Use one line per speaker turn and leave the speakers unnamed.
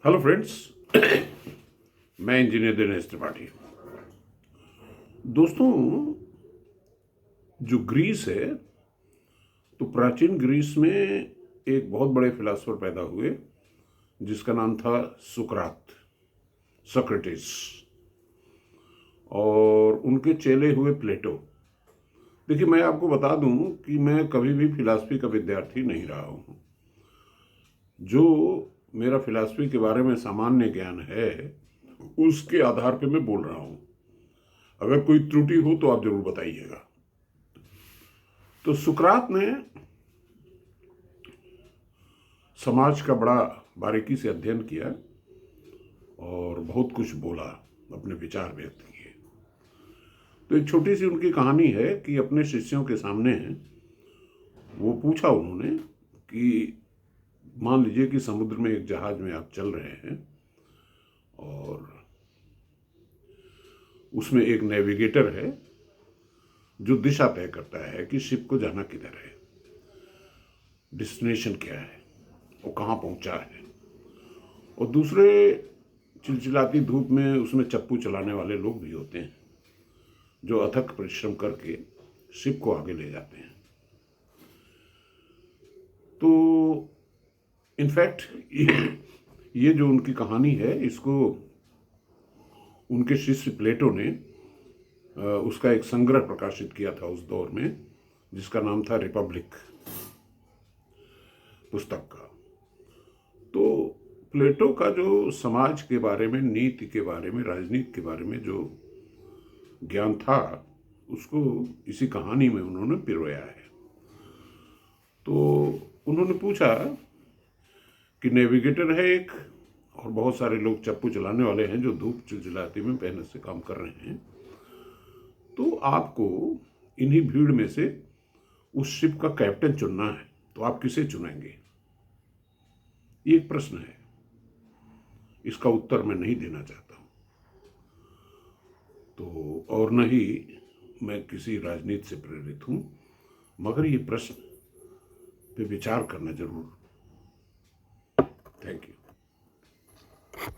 Hello friends. मैं engineer Dinesh Tripathi. दोस्तों, जो ग्रीस है, तो प्राचीन ग्रीस में एक बहुत बड़े फिलासफर पैदा हुए जिसका नाम था सुकरात, सोक्रेटिस, और उनके चेले हुए प्लेटो। देखिए, मैं आपको बता दूं कि मैं कभी भी फिलॉसफी का विद्यार्थी नहीं रहा हूं। जो मेरा फिलॉसफी के बारे में सामान्य ज्ञान है उसके आधार पे मैं बोल रहा हूं। अगर कोई त्रुटि हो तो आप जरूर बताइएगा। तो सुकरात ने समाज का बड़ा बारीकी से अध्ययन किया और बहुत कुछ बोला, अपने विचार व्यक्त किए। तो एक छोटी सी उनकी कहानी है कि अपने शिष्यों के सामने वो पूछा उन्होंने कि मान लीजिए कि समुद्र में एक जहाज में आप चल रहे हैं और उसमें एक नेविगेटर है जो दिशा तय करता है कि शिप को जाना किधर है, डेस्टिनेशन क्या है, वो कहाँ पहुंचा है। और दूसरे चिलचिलाती धूप में उसमें चप्पू चलाने वाले लोग भी होते हैं जो अथक परिश्रम करके शिप को आगे ले जाते हैं। तो इनफैक्ट ये जो उनकी कहानी है, इसको उनके शिष्य प्लेटो ने उसका एक संग्रह प्रकाशित किया था उस दौर में, जिसका नाम था रिपब्लिक पुस्तक का। तो प्लेटो का जो समाज के बारे में, नीति के बारे में, राजनीति के बारे में जो ज्ञान था, उसको इसी कहानी में उन्होंने पिरोया है। तो उन्होंने पूछा कि नेविगेटर है एक, और बहुत सारे लोग चप्पू चलाने वाले हैं जो धूप चिलचिलाती में मेहनत से काम कर रहे हैं। तो आपको इन्हीं भीड़ में से उस शिप का कैप्टन चुनना है, तो आप किसे चुनेंगे? ये एक प्रश्न है। इसका उत्तर मैं नहीं देना चाहता हूं, तो और न ही मैं किसी राजनीति से प्रेरित हूं, मगर ये प्रश्न पे विचार करना जरूर। Thank you.